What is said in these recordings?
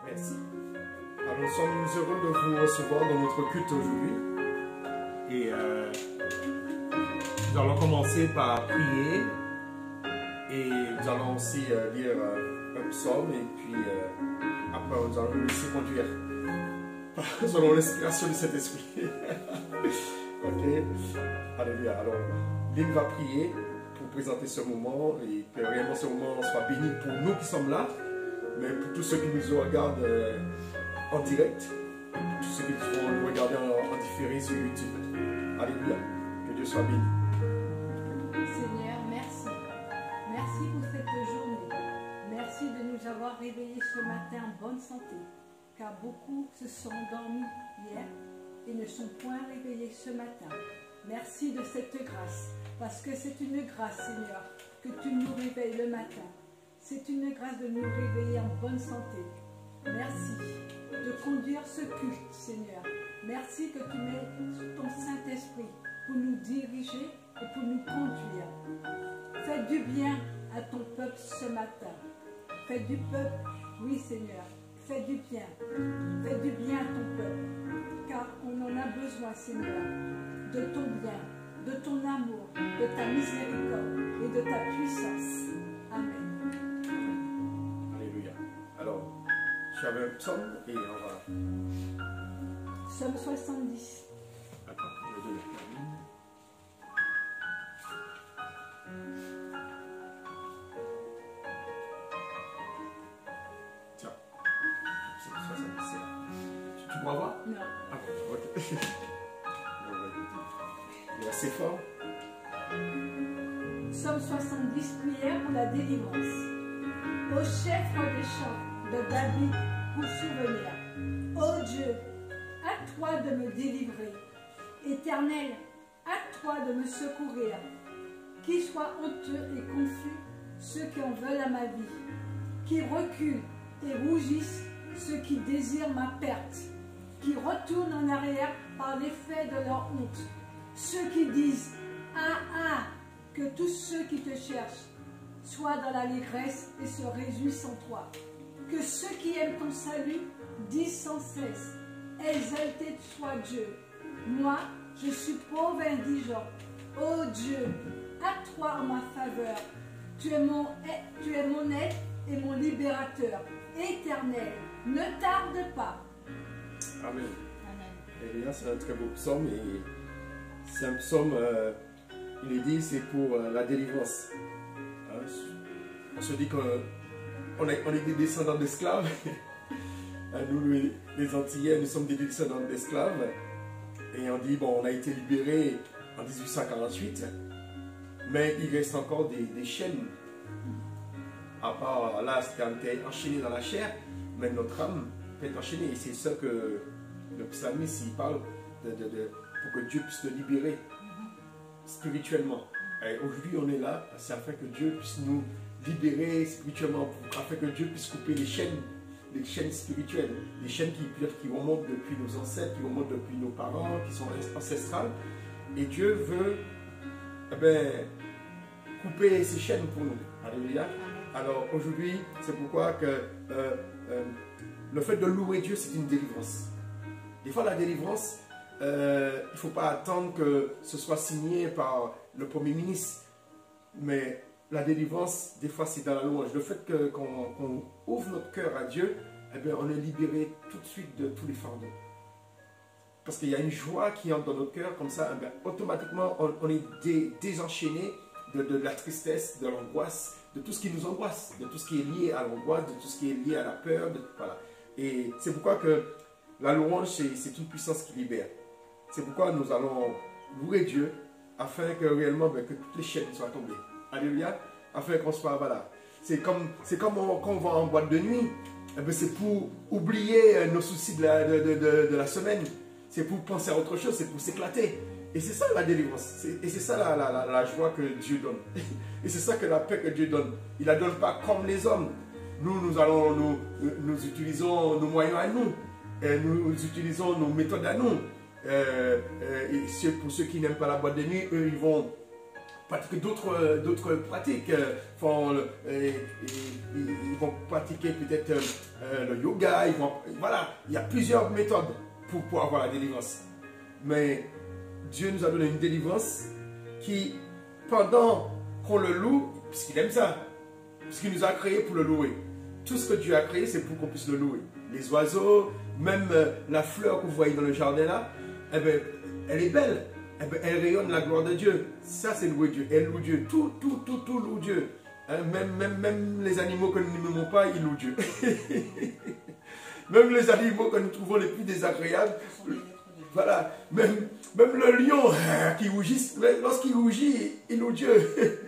Merci. Alors, nous sommes heureux de vous recevoir dans notre culte aujourd'hui. Et nous allons commencer par prier. Et nous allons aussi lire un psaume. Et puis, après, nous allons nous laisser conduire selon l'inspiration de cet esprit. Ok. Alléluia. Alors, Lynn va prier pour présenter ce moment et que réellement ce moment soit béni pour nous qui sommes là, mais pour tous ceux qui nous regardent en direct, et pour tous ceux qui vont nous regarder en différé sur YouTube. Alléluia. Que Dieu soit béni. Seigneur, merci. Merci pour cette journée. Merci de nous avoir réveillés ce matin en bonne santé, car beaucoup se sont endormis hier et ne sont point réveillés ce matin. Merci de cette grâce, parce que c'est une grâce, Seigneur, que tu nous réveilles le matin. C'est une grâce de nous réveiller en bonne santé. Merci de conduire ce culte, Seigneur. Merci que tu mets ton Saint-Esprit pour nous diriger et pour nous conduire. Fais du bien à ton peuple ce matin. Fais du peuple, oui Seigneur, fais du bien. Fais du bien à ton peuple, car on en a besoin, Seigneur, de ton bien, de ton amour, de ta miséricorde et de ta puissance. Amen. Alléluia. Alors, j'avais un psaume et on va... Psaume 70. Attends, je vais donner la ligne. Tiens, c'est 77. Tu pourras voir? Non. Ah bon, ok. Il est assez fort. Psaume 70, prière pour la délivrance. Au chef des chants de David pour souvenir. Ô Dieu, à toi de me délivrer. Éternel, à toi de me secourir. Qui soient honteux et confus ceux qui en veulent à ma vie. Qui reculent et rougissent ceux qui désirent ma perte. Qui retournent en arrière par l'effet de leur honte. Ceux qui disent « Ah, ah !» que tous ceux qui te cherchent soient dans l'allégresse et se réjouissent en toi. Que ceux qui aiment ton salut disent sans cesse « Exalté soit Dieu !» Moi, je suis pauvre et indigent. Ô Dieu, à toi en ma faveur. Tu es mon aide et mon libérateur. Éternel, ne tarde pas. Amen. Amen. Et bien, c'est un très beau psaume et c'est un psaume, il est dit, c'est pour la délivrance. Hein, on se dit qu'on est des descendants d'esclaves. Nous, les Antillais, nous sommes des descendants d'esclaves. Et on dit, bon, on a été libérés en 1848, mais il reste encore des chaînes. À part là, on était enchaîné dans la chair, mais notre âme peut être enchaînée. Et c'est ça que le psalmiste, il parle pour que Dieu puisse te libérer spirituellement. Aujourd'hui, on est là, c'est afin que Dieu puisse nous libérer spirituellement, afin que Dieu puisse couper les chaînes spirituelles, les chaînes qui remontent depuis nos ancêtres, qui remontent depuis nos parents, qui sont ancestrales. Et Dieu veut couper ces chaînes pour nous. Alléluia. Alors aujourd'hui, c'est pourquoi que le fait de louer Dieu, c'est une délivrance. Des fois, la délivrance, il ne faut pas attendre que ce soit signé par le Premier ministre. Mais la délivrance, des fois, c'est dans la louange. Le fait qu'on ouvre notre cœur à Dieu, eh bien, on est libéré tout de suite de tous les fardeaux. Parce qu'il y a une joie qui entre dans notre cœur, comme ça, eh bien, automatiquement, on est désenchaîné de la tristesse, de l'angoisse, de tout ce qui nous angoisse, de tout ce qui est lié à l'angoisse, de tout ce qui est lié à la peur. Voilà. Et c'est pourquoi que la louange, c'est une puissance qui libère. C'est pourquoi nous allons louer Dieu, afin que réellement, que toutes les chaînes soient tombées. Alléluia. Afin qu'on soit, voilà. C'est comme quand on va en boîte de nuit, c'est pour oublier nos soucis de la semaine. C'est pour penser à autre chose, c'est pour s'éclater. Et c'est ça la délivrance. Et c'est ça la joie que Dieu donne. Et c'est ça que la paix que Dieu donne. Il ne la donne pas comme les hommes. Nous utilisons nos moyens à nous. Et nous utilisons nos méthodes à nous. Et pour ceux qui n'aiment pas la boîte de nuit, eux, ils vont pratiquer d'autres pratiques. Ils vont pratiquer peut-être le yoga. Voilà, il y a plusieurs méthodes pour avoir la délivrance. Mais Dieu nous a donné une délivrance qui, pendant qu'on le loue, puisqu'il aime ça, puisqu'il nous a créé pour le louer. Tout ce que Dieu a créé, c'est pour qu'on puisse le louer. Les oiseaux, même la fleur que vous voyez dans le jardin là, eh ben, elle est belle. Eh ben, elle rayonne la gloire de Dieu. Ça, c'est louer Dieu. Elle loue Dieu. Tout loue Dieu. Hein, même les animaux que nous n'aimons pas, ils louent Dieu. Même les animaux que nous trouvons les plus désagréables. Voilà. Même le lion qui rougit, lorsqu'il rougit, il loue Dieu.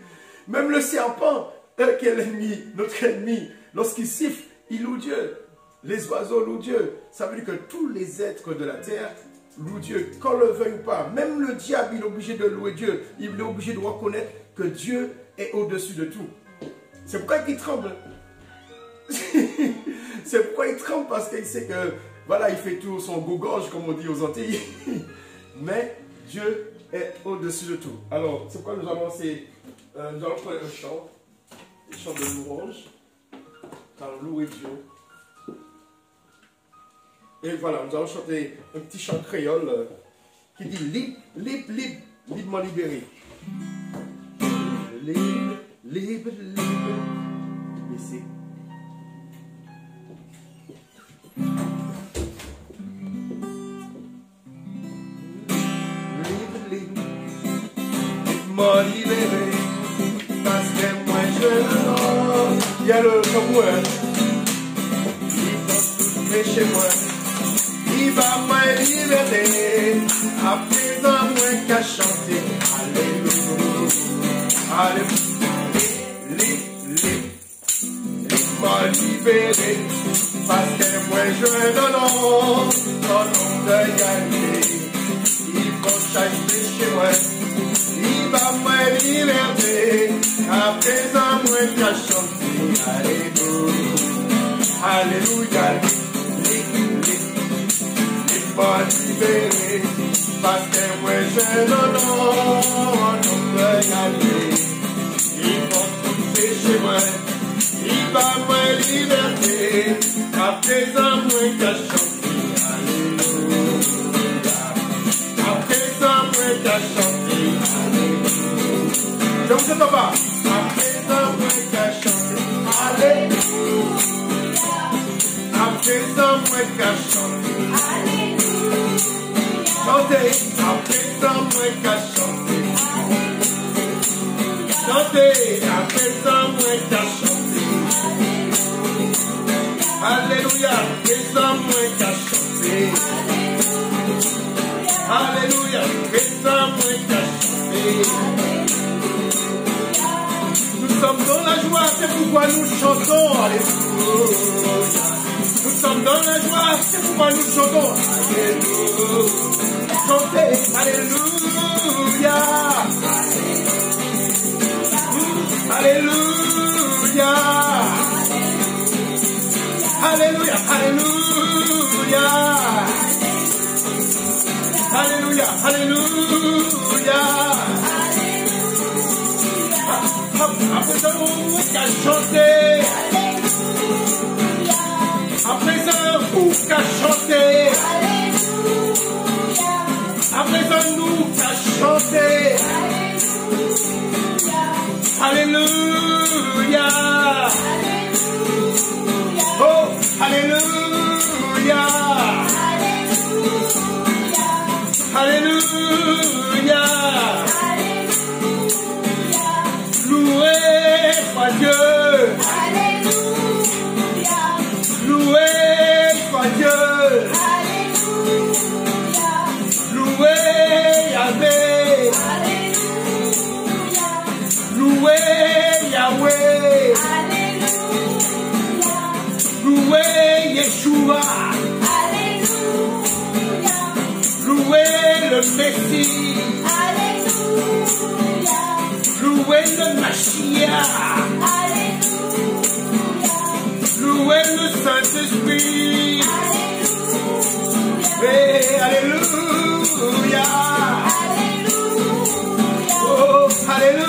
Même le serpent, qui est l'ennemi, notre ennemi, lorsqu'il siffle, il loue Dieu. Les oiseaux louent Dieu. Ça veut dire que tous les êtres de la terre louent Dieu, qu'on le veuille ou pas. Même le diable, il est obligé de louer Dieu. Il est obligé de reconnaître que Dieu est au-dessus de tout. C'est pourquoi il tremble. C'est pourquoi il tremble, parce qu'il sait que, voilà, il fait tout son gougorge, comme on dit aux Antilles. Mais Dieu est au-dessus de tout. Alors, c'est pourquoi nous allons prendre un chant de louange, car louer Dieu. Et voilà, nous allons chanter un petit chant créole qui dit librement libéré. Libre. Baissez. Librement libéré. Parce que moi je il y a le tambour. Il va chez moi. Il va me libérer, à présent moi qu'à chanter, alléluia, alléluia, m'a libéré, parce que moi je donne ton nom de Yahvé, il faut changer chez moi, il va me libérer, à présent moi qu'à chanter, alléluia, alléluia, libéré, parce que moi je non de Yahvé, ils vont tout chez moi, il va me liberté, à présent moi qu'à chanter, alléluia, à présent moi qu'à chanter, alléluia, je vous entends pas, à présent moi qu'à chanter, alléluia, à présent moi qu'à chanter, alléluia. Chantez, après ça, moi qu'à chanter. Chantez, après ça, moi qu'à chanter. Alléluia, après ça, moi qu'à chanter. Alléluia, après ça, moi qu'à chanter. Nous sommes dans la joie, c'est pourquoi nous chantons. Alléluia. Nous sommes dans la joie, c'est pourquoi nous chantons. Alléluia. Chantez, alléluia. Alléluia. Alléluia. Alléluia. Alléluia. Alléluia. Après ça, on va chanter. Après ça, on va chanter. Après ça, nous qu'à chanter. Alléluia. Oh, alléluia. Alléluia. Loué soit Dieu. Loué soit Dieu. Loué Yahvé. Loué Yahweh. Loué Yeshua. Loué le Messie. Loué le Mashiach. Loué le Saint-Esprit. Alléluia. Oh, alléluia.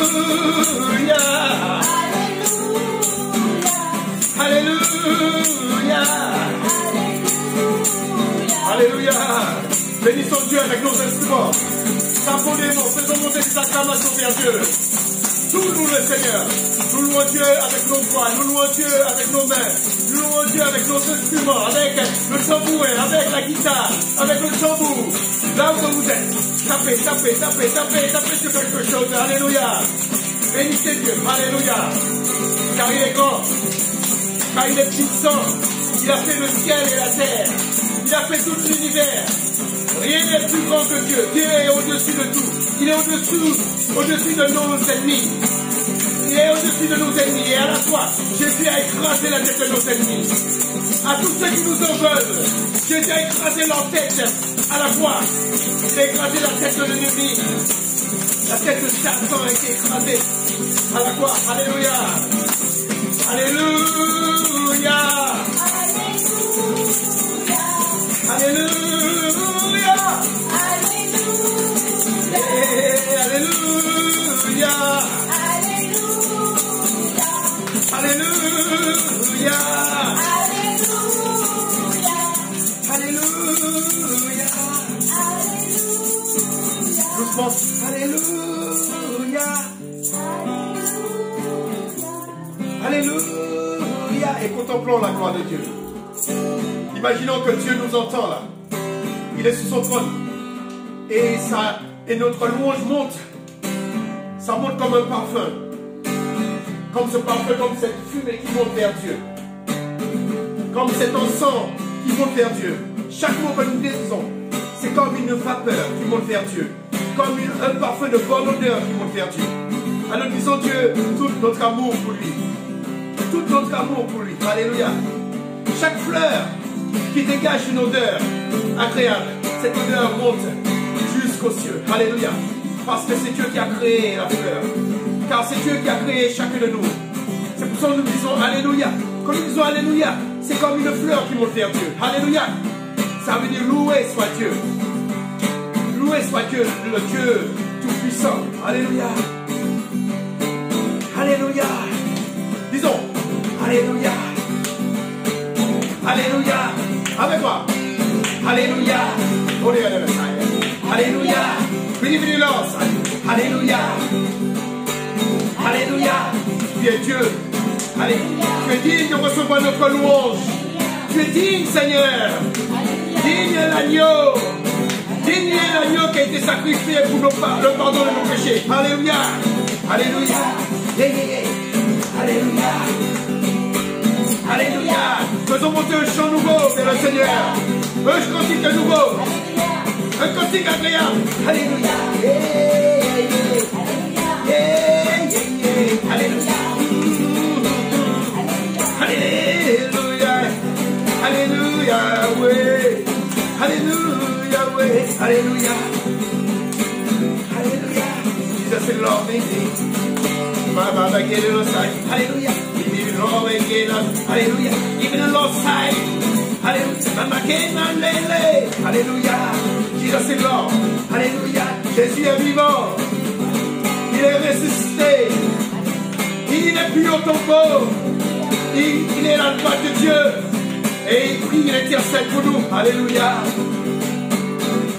Alléluia. Alléluia. Bénissons Dieu avec nos instruments. S'abonnez-nous, faisons monter des acclamations vers Dieu. Tout nous le Seigneur. Nous louons Dieu avec nos voix, nous louons Dieu avec nos mains, nous louons Dieu avec nos instruments, avec le tambourin, avec la guitare, avec le tambour. Là où vous êtes, tapez sur quelque chose. Alléluia. Bénissez Dieu. Alléluia. Car il est grand, car il est puissant. Il a fait le ciel et la terre. Il a fait tout l'univers. Rien n'est plus grand que Dieu. Dieu est au-dessus de tout. Il est au-dessus de nos ennemis. Il est au-dessus de nos ennemis. Et à la fois, Jésus a écrasé la tête de nos ennemis. À tous ceux qui nous en veulent, Jésus a écrasé leur tête à la fois. Il a écrasé la tête de l'ennemi. La tête de Satan a été écrasée à la croix. Alléluia. Alléluia. Alléluia. Alléluia. Alléluia. Alléluia. Alléluia. Doucement. Alléluia. Alléluia. Et contemplons la gloire de Dieu. Imaginons que Dieu nous entend là. Il est sur son trône. Et notre louange monte. Ça monte comme un parfum. Comme ce parfum, comme cette fumée qui monte vers Dieu. Comme cet encens qui monte vers Dieu. Chaque mot que nous disons, c'est comme une vapeur qui monte vers Dieu. Comme un parfum de bonne odeur qui monte vers Dieu. Alors disons Dieu tout notre amour pour lui. Tout notre amour pour lui. Alléluia. Chaque fleur qui dégage une odeur agréable, cette odeur monte jusqu'aux cieux. Alléluia. Parce que c'est Dieu qui a créé la fleur. Car c'est Dieu qui a créé chacun de nous. C'est pour ça que nous disons Alléluia. Quand nous disons Alléluia, c'est comme une fleur qui monte vers Dieu. Alléluia. Ça veut dire loué soit Dieu. Loué soit Dieu, le Dieu tout-puissant. Alléluia. Alléluia. Disons Alléluia. Alléluia. Avec moi. Alléluia. Alléluia. Alléluia. Alléluia. Tu es Dieu. Alléluia. Tu es digne de recevoir notre louange. Tu es digne, Seigneur. Digne est l'agneau. Digne est l'agneau qui a été sacrifié pour le pardon de nos péchés. Alléluia. Alléluia. Alléluia. Alléluia. Faisons monter un chant nouveau vers le Seigneur. Un cantique de nouveau. Un cantique agréable. Alléluia. Alléluia. Alléluia. Alléluia. Ouais. Alléluia. Ouais. Alléluia. Alléluia. Jesus is Lord, baby. Mama, get it on side. Hallelujah. Alléluia. Even the Lord's side. Alléluia. Mama came and lele. Alléluia. Jesus is Lord. Alléluia. Jésus est vivant. Il est ressuscité. Il n'est plus au tombeau. Il est la droite de Dieu. Et il prie, il intercède pour nous. Alléluia.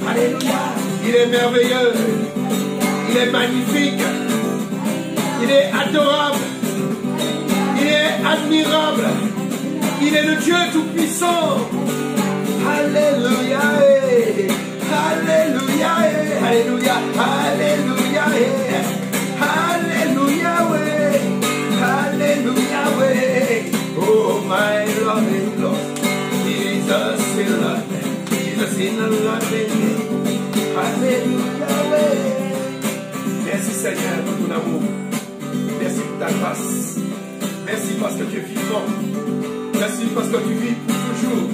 Alléluia. Il est merveilleux. Il est magnifique. Il est adorable. Il est admirable. Il est le Dieu tout-puissant. Alléluia. Alléluia. Alléluia. Alléluia. Alléluia. Alléluia. Oh my Lord. Jesus in love. Jesus in love. Alléluia. Merci Seigneur pour ton amour. Merci pour ta grâce. Merci parce que tu es vivant. Merci parce que tu vis pour toujours.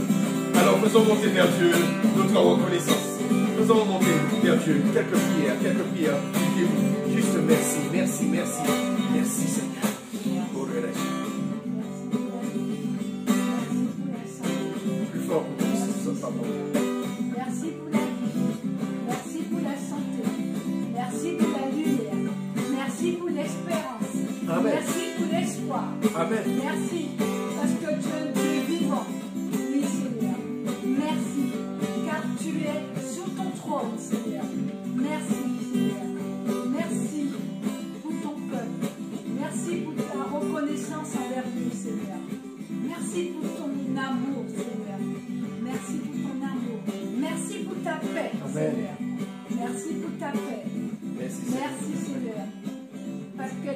Alors faisons monter vers Dieu notre reconnaissance. Faisons monter vers Dieu quelques prières. Juste merci, merci, merci. Merci Seigneur. Plus fort pour nous, ça sera bon. Merci pour la vie. Merci pour la santé. Merci pour la lumière. Merci pour les pour ton amour, Seigneur. Merci pour ton amour. Merci pour ta paix, Amen. Seigneur. Merci pour ta paix. Merci, Merci, Seigneur. Parce que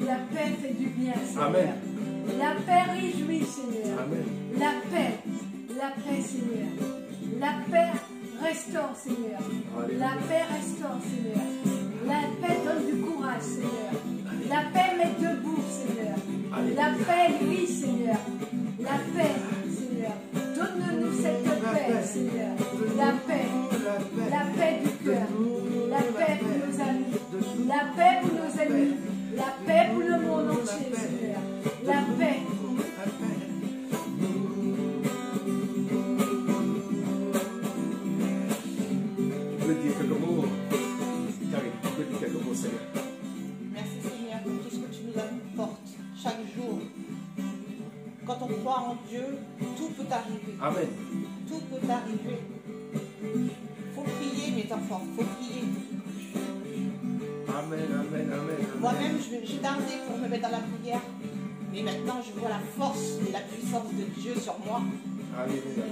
la paix fait du bien, Seigneur. Amen. La paix réjouit, Seigneur. Amen. La paix, Seigneur. La paix restaure, Seigneur. Alléluia. La paix restaure, Seigneur. La paix donne du courage, Seigneur. La paix met debout, Seigneur. Alléluia. La paix rit, Seigneur. La paix, Seigneur. Donne-nous cette paix, Seigneur. La paix du cœur. La paix pour nos amis. La paix pour nos ennemis. La paix pour le monde entier, Seigneur. La paix. Tu peux dire quelques mots. Karine, tu peux dire quelques mots, Seigneur. Merci Seigneur pour tout ce que tu nous apportes chaque jour. Quand on croit en Dieu, tout peut arriver. Amen. Tout peut arriver. Il faut prier mes enfants, il faut prier. Amen, amen, amen. Moi-même, j'ai tardé pour me mettre dans la prière. Mais maintenant, je vois la force et la puissance de Dieu sur moi. Alléluia.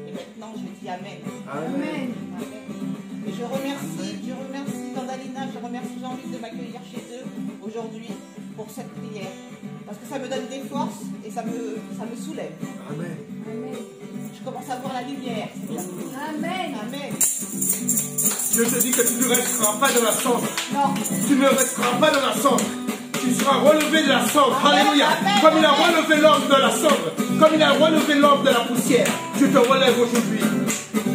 Et maintenant, je dis Amen. Amen. Amen. Et je remercie Dandalina, je remercie Jean-Luc de m'accueillir chez eux aujourd'hui pour cette prière. Parce que ça me donne des forces et ça me soulève. Amen. Amen. Je commence à voir la lumière. Amen. Amen. Je te dis que tu ne resteras pas dans la cendre. Non. Tu ne resteras pas dans la cendre. Tu seras relevé de la cendre. Amen, Alléluia. amen, Comme il a amen. relevé l'homme de la cendre. Comme il a relevé l'homme de la poussière. Je te relève aujourd'hui.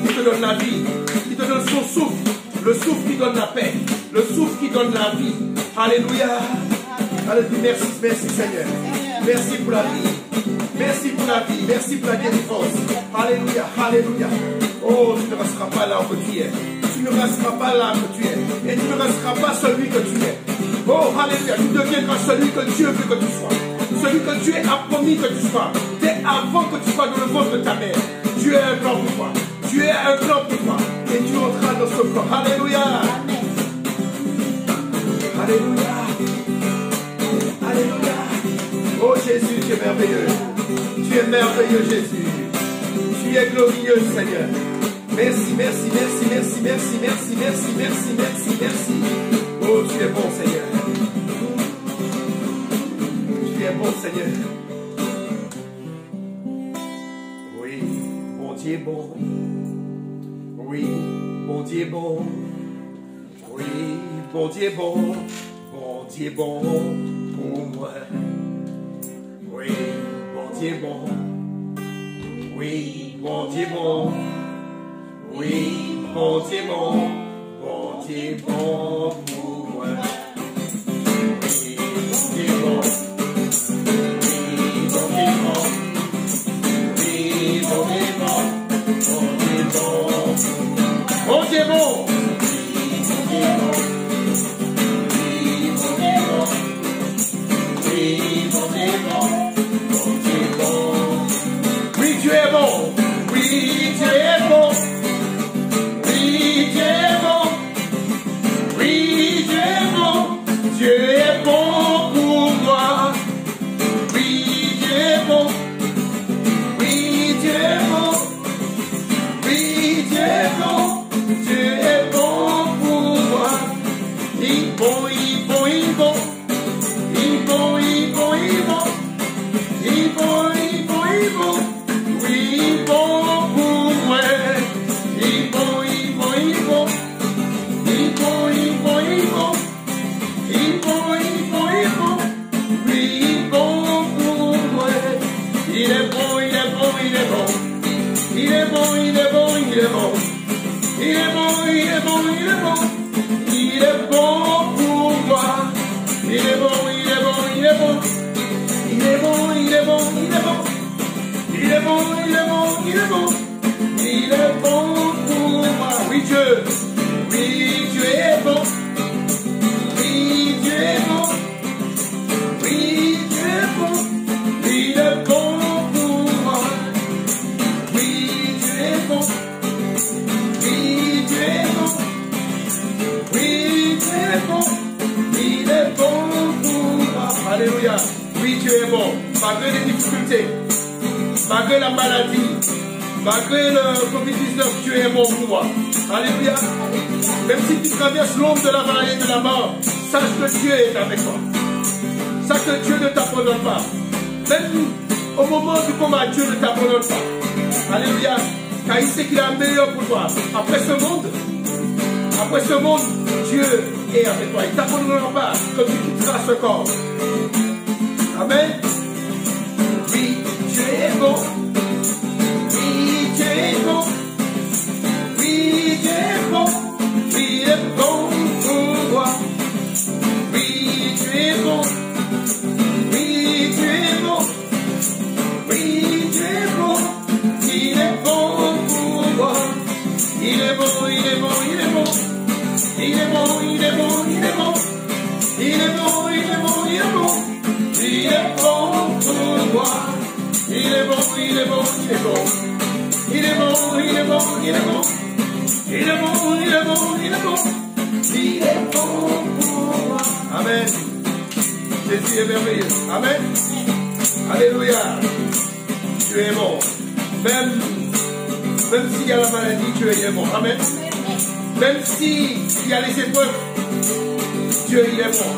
Il te donne la vie. Il te donne son souffle. Le souffle qui donne la paix. Le souffle qui donne la vie. Alléluia. Alléluia. Merci, merci Seigneur. Merci pour la vie. Merci pour la vie. Merci pour la délivrance. Alléluia. Alléluia. Oh, tu ne resteras pas là où tu es. Tu ne resteras pas là où tu es. Et tu ne resteras pas celui que tu es. Oh, alléluia. Tu deviendras celui que Dieu veut que tu sois. Celui que Dieu a promis que tu sois. Dès avant que tu sois dans le ventre de ta mère. Dieu a un plan pour toi. Dieu a un plan pour toi. Et tu entreras dans ce plan. Alléluia. Alléluia. Alléluia. Oh Jésus, tu es merveilleux. Tu es merveilleux, Jésus. Tu es glorieux, Seigneur. Merci, merci, merci, merci, merci, merci, merci, merci, merci, merci. Oh, tu es bon, Seigneur. Tu es bon, Seigneur. Oui, bon Dieu est bon. Oui, bon Dieu est bon. Oui, bon Dieu est bon. Bon Dieu est bon pour moi. Oui, bon Dieu est bon. Oui, bon Dieu est bon. Oui, bon Dieu est bon. Bon Dieu est bon pour moi. Oui, bon Dieu est bon. Oui, bon Dieu est bon. Oui, bon Dieu est bon. Bon Dieu est bon. Bon Dieu est bon. Oui, Dieu est bon. Oui, Dieu est bon. Oui, Dieu est bon. Oui, Dieu est bon. Dieu est bon pour moi. Oui, Dieu est bon. Oui, Dieu est bon. Oui, Dieu est bon. Dieu est bon pour moi. Il est bon, il est bon, il est bon. Il est bon, il est bon, il est bon. Il est bon, il est bon, il est bon. Oui, il est bon pour moi. Il est bon, il est bon, il est bon. Il est bon, il est bon, il est bon. Il est bon, il est bon, il est bon. Oui, il est bon pour moi. Il est bon, il est bon, il est bon. Il est bon, il est bon, il est bon. Il est bon, il est bon, il est bon. Il est bon pour moi. Il est bon, il est bon, il est bon. Il est bon, il est bon, il est bon. Il est bon, il est bon, il est bon. Il est bon pour moi. Oui, Dieu. Oui, Dieu est bon. Oui, Dieu est bon. Oui, Dieu est bon. Il est bon pour moi. Oui, Dieu est bon. Oui, Dieu est bon. Oui, Dieu est bon. Il est bon pour moi. Alléluia. Oui, Dieu est bon. Malgré les difficultés, malgré la maladie, malgré le Covid-19, Dieu est bon pour moi. Alléluia. Même si tu traverses l'ombre de la vallée de la mort, sache que Dieu est avec toi. Sache que Dieu ne t'abandonne pas. Même au moment du combat, Dieu ne t'abandonne pas. Alléluia. Car il sait qu'il a le meilleur pour toi. Après ce monde, Dieu est avec toi. Il ne t'abandonnera pas quand tu quitteras ce corps. Amen. Oui, Dieu est bon. Oui, Dieu est bon. Oui, Dieu est bon. Il est bon pour moi. Oui, Dieu est bon. Oui, Dieu est bon. Oui, Dieu est bon. Il est bon pour moi. Il est bon, il est bon, il est bon. Il est bon, il est bon, il est bon. Il est bon, il est bon, il est bon. Il est bon pour moi. Il est bon, il est bon, il est bon. Il est bon, il est bon, il est bon. Il est bon, il est bon, il est bon. Il est bon pour moi. Amen. Jésus est merveilleux. Amen. Alléluia. Tu es bon. Même s'il y a la maladie, Dieu est bon. Amen. Même s'il y a les épreuves, Dieu il est bon.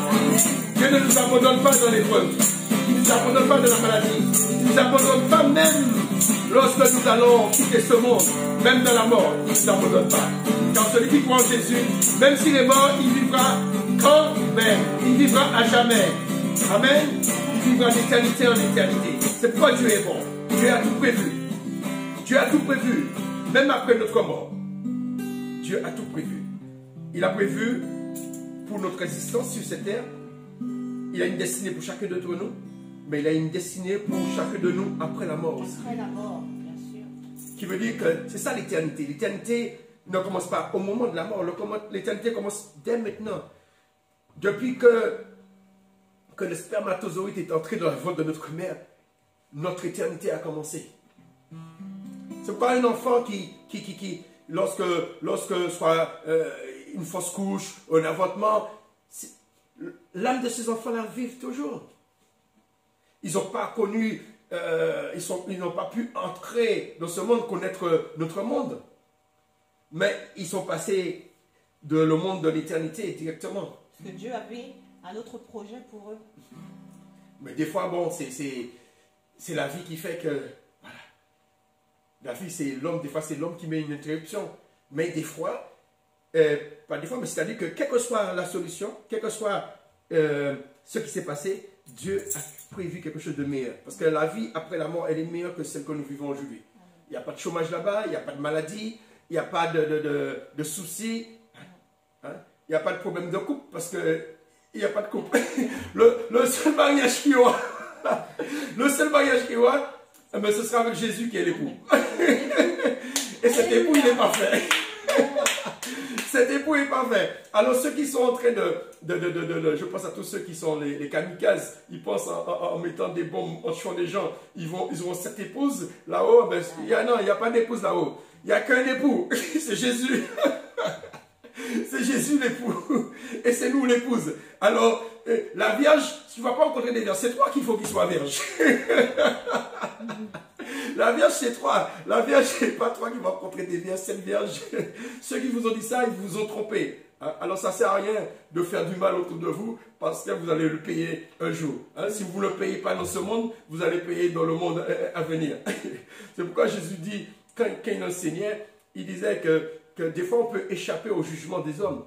Dieu ne nous abandonne pas dans l'épreuve. Il ne nous abandonne pas dans la maladie. Il ne nous abandonne pas même lorsque nous allons quitter ce monde. Même dans la mort, il ne nous abandonne pas. Car celui qui croit en Jésus, même s'il est mort, il vivra quand même. Il vivra à jamais. Amen. Il vivra d'éternité en éternité. C'est pourquoi Dieu est bon. Dieu a tout prévu. Dieu a tout prévu. Même après notre mort. Dieu a tout prévu. Il a prévu pour notre existence sur cette terre. Il a une destinée pour chacun d'entre nous. Mais il a une destinée pour chacun de nous après la mort aussi. Après la mort, bien sûr. Qui veut dire que c'est ça l'éternité. L'éternité ne commence pas au moment de la mort. L'éternité commence dès maintenant. Depuis que le spermatozoïde est entré dans la ventre de notre mère, notre éternité a commencé. C'est pas un enfant qui lorsque soit une fausse couche, un avortement, l'âme de ces enfants-là vivent toujours. Ils n'ont pas connu, ils n'ont pas pu entrer dans ce monde, connaître notre monde. Mais ils sont passés de le monde de l'éternité directement. Parce que Dieu avait un autre projet pour eux. Mais des fois, bon, c'est la vie qui fait que, voilà. La vie, c'est l'homme, des fois, c'est l'homme qui met une interruption. Mais des fois, pas des fois, mais c'est-à-dire que quelle que soit la solution, quel que soit ce qui s'est passé, Dieu a prévu quelque chose de meilleur. Parce que la vie après la mort, elle est meilleure que celle que nous vivons aujourd'hui. Il n'y a pas de chômage là-bas, il n'y a pas de maladie, il n'y a pas de soucis, hein? Il n'y a pas de problème de couple, parce que il n'y a pas de couple. Le seul mariage qu'il y aura, mais ce sera avec Jésus qui est l'époux. Et cet époux, il n'est pas fait. Cet époux est parfait. Alors ceux qui sont en train je pense à tous ceux qui sont les kamikazes, ils pensent en mettant des bombes, en tuant des gens, ils auront cette épouse là-haut. Ben, il n'y a pas d'épouse là-haut. Il n'y a qu'un époux, c'est Jésus. C'est Jésus l'époux. Et c'est nous l'épouse. Alors, la vierge, tu ne vas pas rencontrer des vierges, c'est toi qu'il faut qu'il soit vierge. La vierge, c'est toi. La vierge, c'est pas toi qui vas rencontrer des vierges, c'est une vierge. Ceux qui vous ont dit ça, ils vous ont trompé. Alors, ça ne sert à rien de faire du mal autour de vous parce que vous allez le payer un jour. Si vous ne le payez pas dans ce monde, vous allez payer dans le monde à venir. C'est pourquoi Jésus dit, quand il enseignait, il disait que des fois, on peut échapper au jugement des hommes.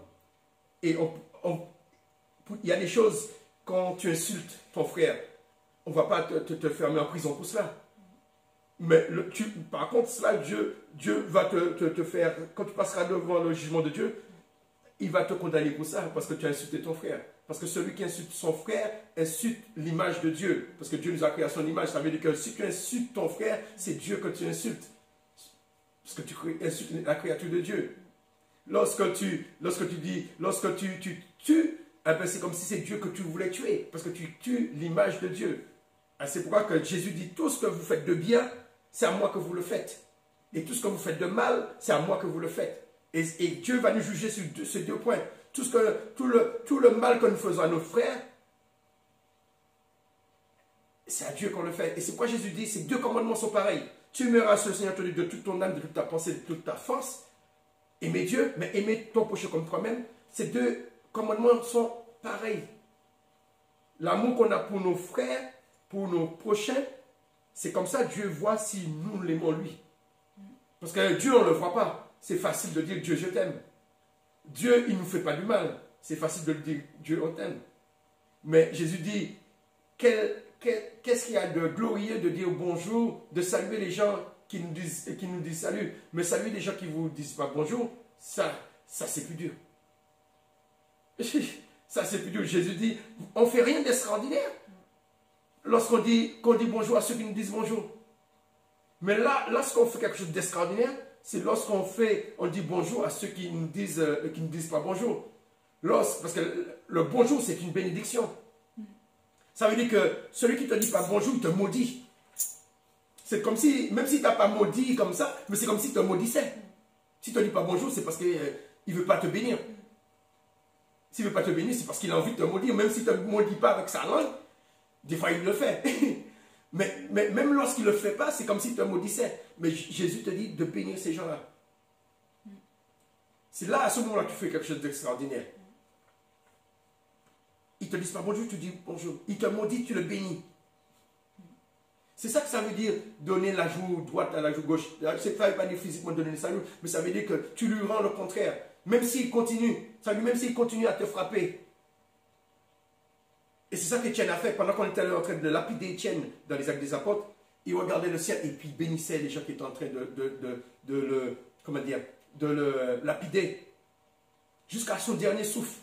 Et il y a des choses, quand tu insultes ton frère, on ne va pas te fermer en prison pour cela. Mais par contre, cela, Dieu va te faire, quand tu passeras devant le jugement de Dieu, il va te condamner pour ça, parce que tu as insulté ton frère. Parce que celui qui insulte son frère insulte l'image de Dieu. Parce que Dieu nous a créé à son image. Ça veut dire que si tu insultes ton frère, c'est Dieu que tu insultes. Parce que tu insultes la créature de Dieu. Lorsque tu tues, eh ben c'est comme si c'est Dieu que tu voulais tuer. Parce que tu tues l'image de Dieu. C'est pourquoi que Jésus dit, tout ce que vous faites de bien, c'est à moi que vous le faites. Et tout ce que vous faites de mal, c'est à moi que vous le faites. Et Dieu va nous juger sur ces deux points. Tout le mal que nous faisons à nos frères, C'est à Dieu qu'on le fait. Et c'est pourquoi Jésus dit, ces deux commandements sont pareils. Tu aimeras le Seigneur ton Dieu de toute ton âme, de toute ta pensée, de toute ta force. Aimer Dieu, mais aimer ton prochain comme toi-même. Ces deux commandements sont pareils. L'amour qu'on a pour nos frères, pour nos prochains, c'est comme ça Dieu voit si nous l'aimons lui. Parce que Dieu, on ne le voit pas. C'est facile de dire Dieu, je t'aime. Dieu, il ne nous fait pas du mal. C'est facile de le dire Dieu, on t'aime. Mais Jésus dit, qu'est-ce qu'il y a de glorieux de dire bonjour, de saluer les gens qui nous disent salut, mais saluer les gens qui ne vous disent pas bonjour, ça c'est plus dur. Ça c'est plus dur. Jésus dit, on ne fait rien d'extraordinaire lorsqu'on dit bonjour à ceux qui nous disent bonjour. Mais là, lorsqu'on fait quelque chose d'extraordinaire, c'est lorsqu'on dit bonjour à ceux qui ne disent pas bonjour. Parce que le bonjour, c'est une bénédiction. Ça veut dire que celui qui ne te dit pas bonjour, il te maudit. C'est comme si, même si tu n'as pas maudit comme ça, mais c'est comme s'il te maudissait. S'il ne te dit pas bonjour, c'est parce qu'il ne veut pas te bénir. S'il ne veut pas te bénir, c'est parce qu'il a envie de te maudire. Même s'il ne te maudit pas avec sa langue, des fois il le fait. mais même lorsqu'il ne le fait pas, c'est comme s'il te maudissait. Mais Jésus te dit de bénir ces gens-là. C'est là, à ce moment-là, que tu fais quelque chose d'extraordinaire. Ils ne te disent pas bonjour, tu dis bonjour. Ils te maudissent, tu le bénis. C'est ça que ça veut dire, donner la joue droite à la joue gauche. C'est pas dire physiquement donner le salut, mais ça veut dire que tu lui rends le contraire. Même s'il continue, ça veut dire même s'il continue à te frapper. Et c'est ça qu'Étienne a fait. Pendant qu'on était en train de lapider Étienne dans les Actes des Apôtres, il regardait le ciel et puis il bénissait les gens qui étaient en train de le lapider. Jusqu'à son dernier souffle.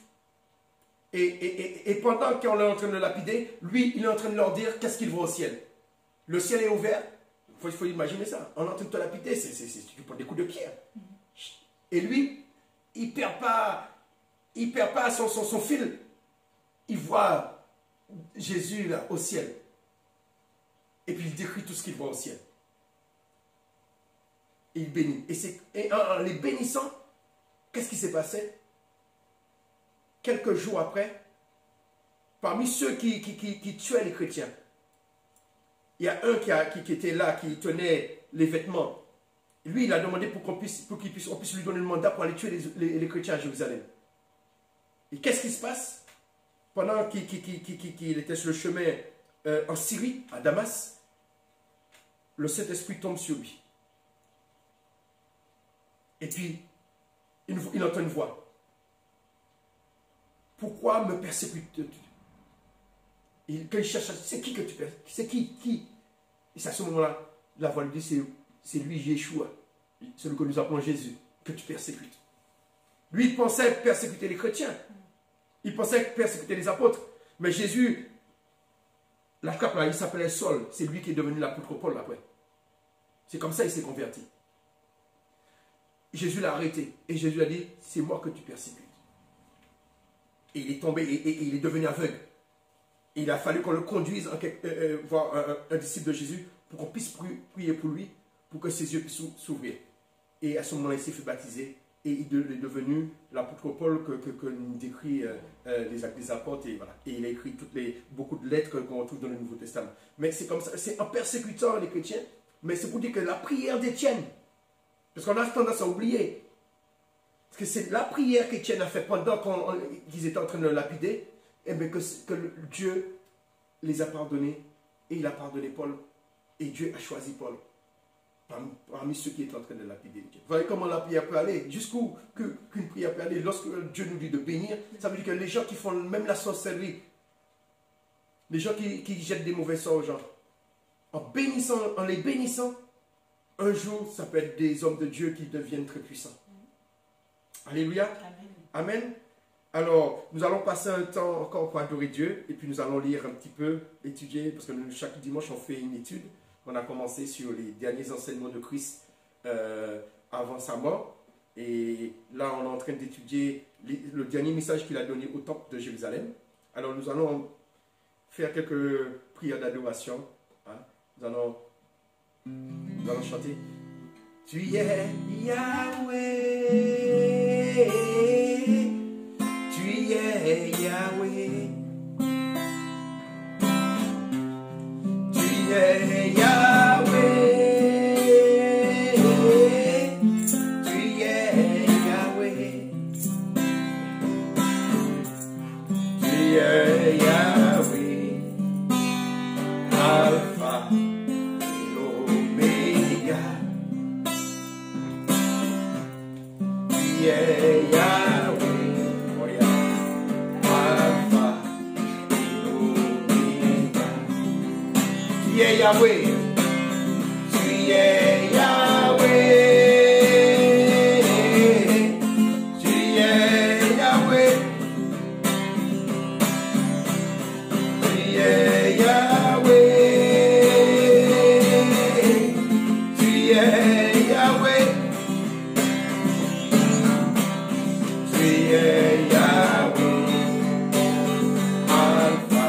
Et pendant qu'on est en train de le lapider, lui, il est en train de leur dire qu'est-ce qu'il voit au ciel. Le ciel est ouvert. Il faut imaginer ça. On est en train de te lapider, tu prends des coups de pierre. Et lui, il ne perd pas son fil. Il voit Jésus là, au ciel. Et puis il décrit tout ce qu'il voit au ciel. Et il bénit. Et en les bénissant, qu'est-ce qui s'est passé? Quelques jours après, parmi ceux qui tuaient les chrétiens, il y a un qui était là, qui tenait les vêtements. Lui, il a demandé pour qu'on puisse lui donner le mandat pour aller tuer les chrétiens à Jérusalem. Et qu'est-ce qui se passe? Pendant qu'il était sur le chemin en Syrie, à Damas, le Saint-Esprit tombe sur lui. Et puis, il entend une voix. Pourquoi me persécutes-tu? Quand il cherche, c'est qui que tu persécutes? C'est qui? Et c'est à ce moment-là, la voix lui dit, c'est lui, Yeshua, celui que nous appelons Jésus, que tu persécutes. Lui, il pensait persécuter les chrétiens. Il pensait persécuter les apôtres. Mais Jésus, la cape là, il s'appelait Saul. C'est lui qui est devenu l'apôtre Paul après. C'est comme ça qu'il s'est converti. Jésus l'a arrêté. Et Jésus a dit, c'est moi que tu persécutes. Et il est tombé et il est devenu aveugle. Et il a fallu qu'on le conduise voir un disciple de Jésus pour qu'on puisse prier pour lui, pour que ses yeux puissent s'ouvrir. Et à ce moment-là, il s'est fait baptiser. Et il est devenu l'apôtre Paul que nous décrit les Actes des Apôtres. Et, voilà. Et il a écrit beaucoup de lettres qu'on retrouve dans le Nouveau Testament. Mais c'est comme ça, c'est en persécutant les chrétiens. Mais c'est pour dire que la prière d'Étienne, parce qu'on a tendance à oublier, parce que c'est la prière qu'Étienne a fait pendant qu'ils étaient en train de le lapider, et bien que Dieu les a pardonnés, et il a pardonné Paul, et Dieu a choisi Paul. Parmi ceux qui étaient en train de lapider. Vous voyez comment la prière peut aller, jusqu'où qu'une prière peut aller. Lorsque Dieu nous dit de bénir, ça veut dire que les gens qui font même la sorcellerie, les gens qui jettent des mauvais sorts aux gens, en les bénissant, un jour, ça peut être des hommes de Dieu qui deviennent très puissants. Alléluia. Amen. Amen. Alors, nous allons passer un temps encore pour adorer Dieu, et puis nous allons lire un petit peu, étudier, parce que chaque dimanche, on fait une étude. On a commencé sur les derniers enseignements de Christ avant sa mort. Et là, on est en train d'étudier le dernier message qu'il a donné au temple de Jérusalem. Alors, nous allons faire quelques prières d'adoration. Hein. Nous allons chanter. Tu es Yahweh. Tu es Yahweh. Yahweh. Tu es Yahweh. Tu es Yahweh. Tu es Yahweh. Tu es Yahweh. Tu es Yahweh. Alpha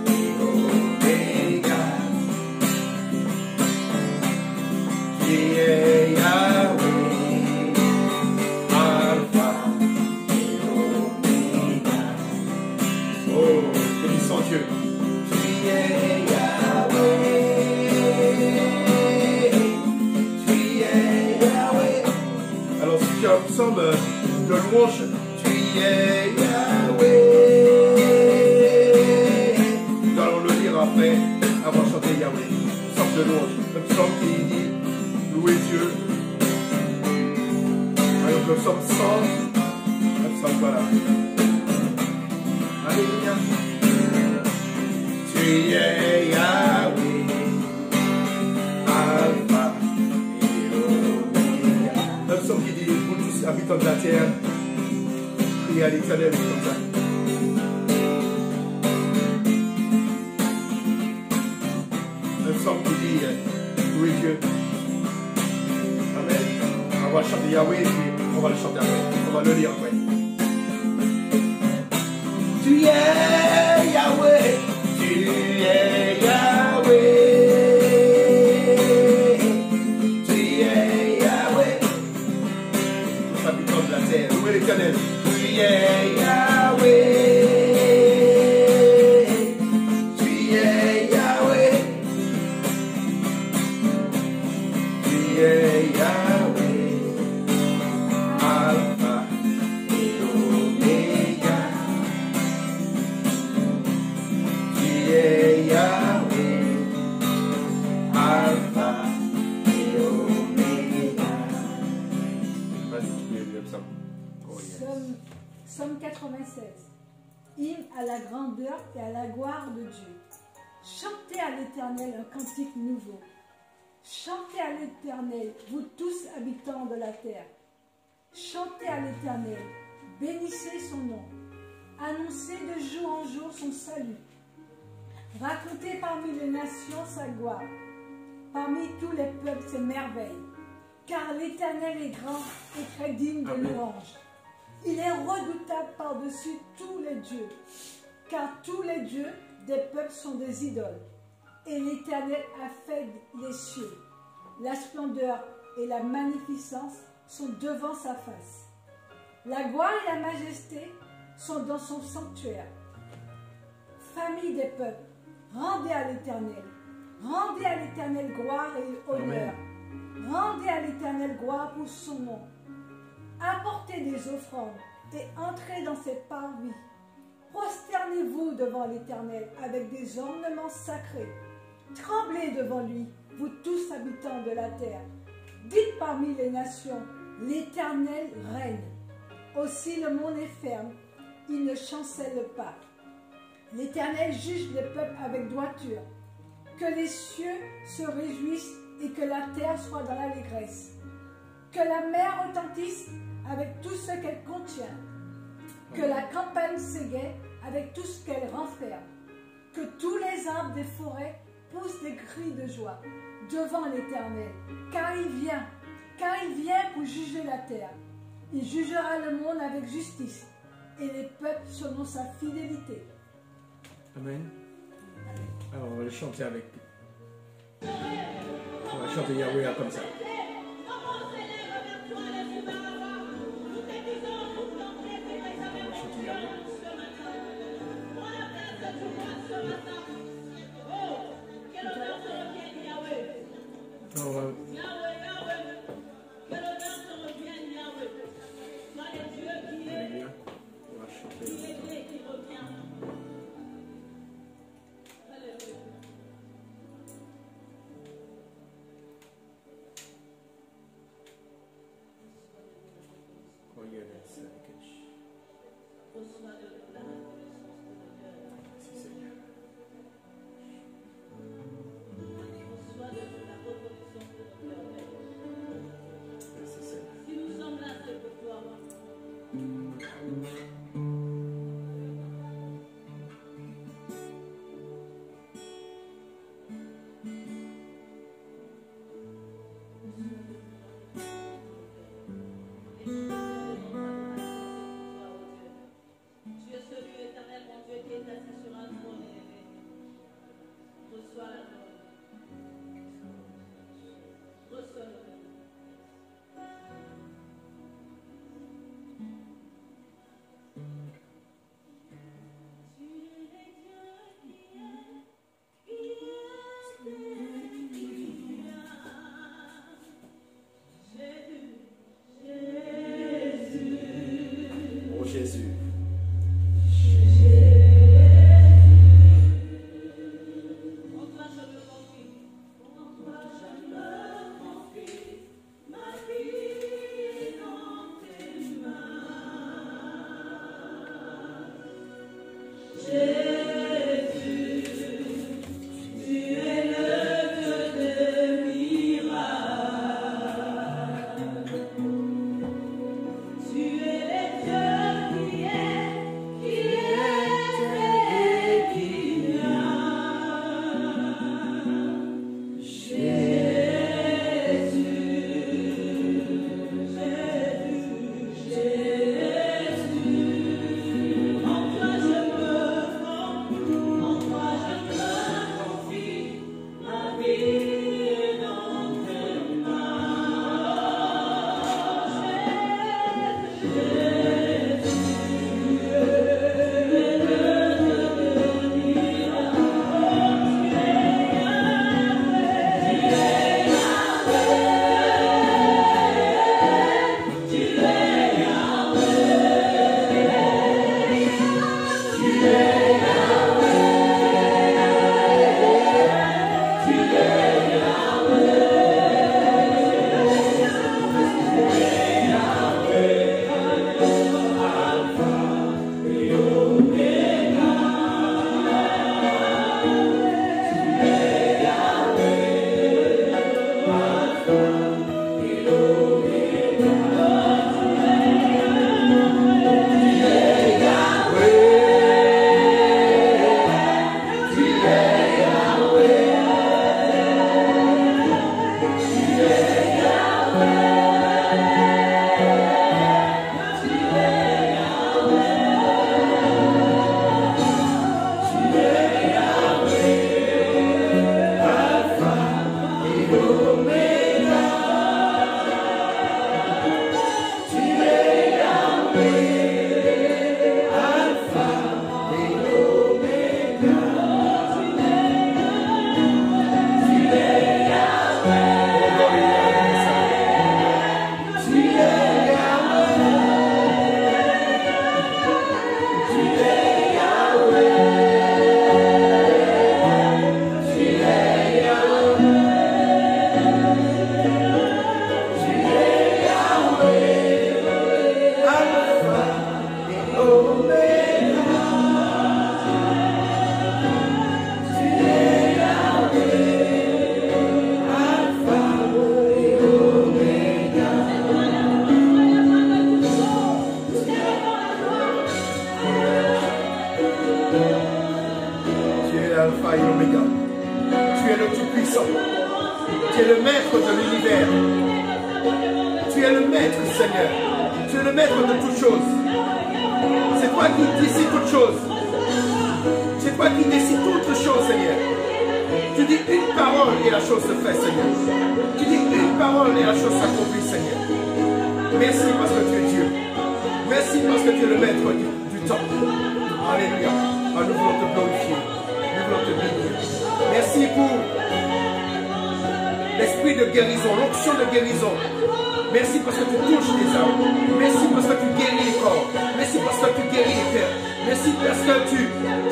et Omega. Tu es Yahweh. Alpha et Omega. Oh, bénissons Dieu. Tu es Yahweh. Tu es Yahweh. Alors, si tu as un psaume de louange, tu es Yahweh. Nous allons le lire après avoir chanté Yahweh. Un psaume de louange. Un psaume qui dit louer Dieu. Alors, le psaume 100. Un psaume, voilà. Alléluia. Tu es Yahweh, Alpha et Omega. Un psaume qui dit, vous tous habitants de la terre, priez à l'Éternel comme ça. Un psaume qui dit, louez Dieu. Amen. On va chanter Yahweh et puis on va le chanter après. On va le lire après. Tu es Yahweh. Tu es Yahweh. Tu es Yahweh. Tous habitants de la terre, louez l'Éternel. Tu es Yahweh. Tu es Yahweh. Tu es Yahweh. Alpha et Omega. Tu es Yahweh, Alpha et Omega. Vas-y, tu peux lire ça. Oh, yes. Psaume 96. Hymne à la grandeur et à la gloire de Dieu. Chantez à l'Éternel un cantique nouveau. Chantez à l'Éternel, vous tous habitants de la terre. Chantez à l'Éternel, bénissez son nom. Annoncez de jour en jour son salut. Racontez parmi les nations sa gloire, parmi tous les peuples ses merveilles. Car l'Éternel est grand et très digne de louange. Il est redoutable par-dessus tous les dieux, car tous les dieux des peuples sont des idoles. Et l'Éternel a fait les cieux. La splendeur et la magnificence sont devant sa face. La gloire et la majesté sont dans son sanctuaire. Famille des peuples, rendez à l'Éternel. Rendez à l'Éternel gloire et honneur. Rendez à l'Éternel gloire pour son nom. Apportez des offrandes et entrez dans ses parvis. Prosternez-vous devant l'Éternel avec des ornements sacrés. Tremblez devant lui, vous tous habitants de la terre. Dites parmi les nations, l'Éternel règne. Aussi le monde est ferme, il ne chancelle pas. L'Éternel juge les peuples avec droiture. Que les cieux se réjouissent et que la terre soit dans l'allégresse. Que la mer retentisse avec tout ce qu'elle contient. Que la campagne s'égaie avec tout ce qu'elle renferme. Que tous les arbres des forêts poussent des cris de joie devant l'Éternel. Car il vient pour juger la terre. Il jugera le monde avec justice et les peuples selon sa fidélité. Amen. Alors on va le chanter avec. On va chanter Yahweh comme ça. Alpha et Oméga. Tu es le Tout-Puissant. Tu es le maître de l'univers. Tu es le maître, Seigneur. Tu es le maître de toutes choses. C'est toi qui décides toutes choses. C'est toi qui décides toutes choses, Seigneur. Tu dis une parole et la chose se fait, Seigneur. Tu dis une parole et la chose s'accomplit, Seigneur. Merci parce que tu es Dieu. Merci parce que tu es le maître du temps. Alléluia. Nous voulons te glorifier. Nous voulons te bénir. Merci pour l'esprit de guérison, l'onction de guérison. Merci parce que tu touches les âmes. Merci parce que tu guéris les corps. Merci parce que tu guéris les cœurs. Merci parce que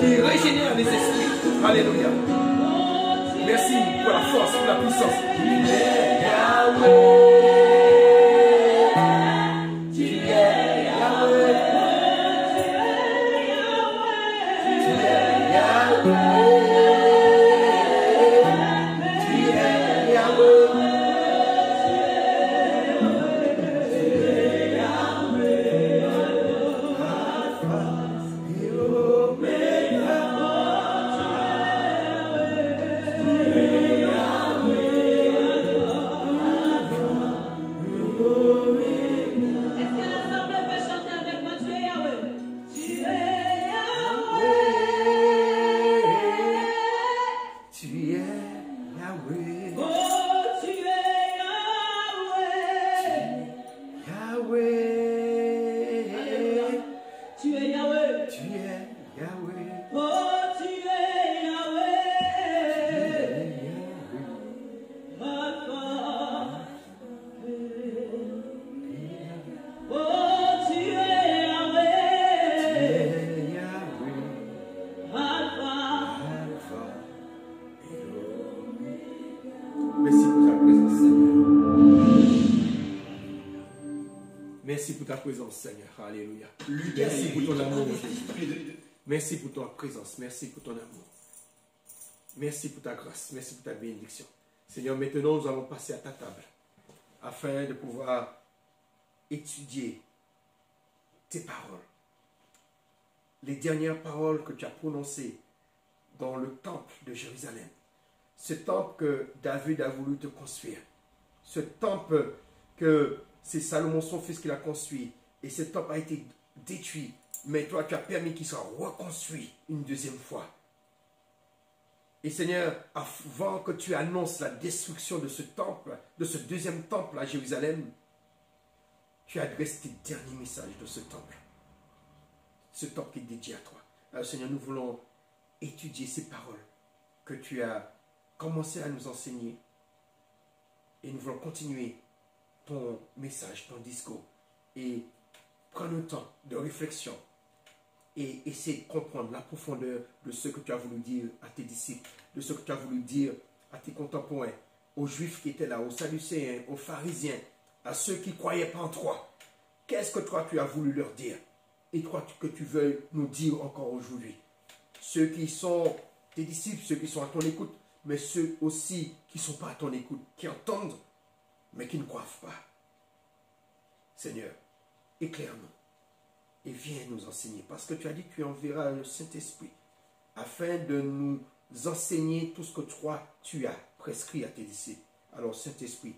tu régénères les esprits. Alléluia. Merci pour la force, pour la puissance. Merci pour ta présence, Seigneur. Alléluia. Merci pour ton amour. Merci pour ta présence. Merci pour ton amour. Merci pour ta grâce. Merci pour ta bénédiction. Seigneur, maintenant nous allons passer à ta table afin de pouvoir étudier tes paroles. Les dernières paroles que tu as prononcées dans le temple de Jérusalem. Ce temple que David a voulu te construire. Ce temple que c'est Salomon, son fils, qui l'a construit. Et ce temple a été détruit. Mais toi, tu as permis qu'il soit reconstruit une deuxième fois. Et Seigneur, avant que tu annonces la destruction de ce temple, de ce deuxième temple à Jérusalem, tu adresses tes derniers messages de ce temple. Ce temple qui est dédié à toi. Alors Seigneur, nous voulons étudier ces paroles que tu as commencé à nous enseigner. Et nous voulons continuer ton message, ton discours, et prendre le temps de réflexion et essayer de comprendre la profondeur de ce que tu as voulu dire à tes disciples, de ce que tu as voulu dire à tes contemporains, aux Juifs qui étaient là, aux Sadducéens, aux pharisiens, à ceux qui ne croyaient pas en toi. Qu'est-ce que toi tu as voulu leur dire et toi que tu veux nous dire encore aujourd'hui? Ceux qui sont tes disciples, ceux qui sont à ton écoute, mais ceux aussi qui ne sont pas à ton écoute, qui entendent mais qui ne croient pas. Seigneur, éclaire-nous et viens nous enseigner. Parce que tu as dit que tu enverras le Saint-Esprit afin de nous enseigner tout ce que toi, tu as prescrit à tes disciples. Alors Saint-Esprit,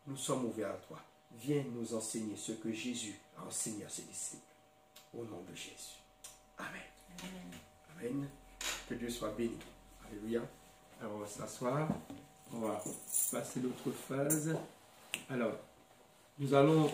nous sommes ouverts à toi. Viens nous enseigner ce que Jésus a enseigné à ses disciples. Au nom de Jésus. Amen. Amen. Amen. Que Dieu soit béni. Alléluia. Alors on va s'asseoir. On va passer l'autre phase. Alors, nous allons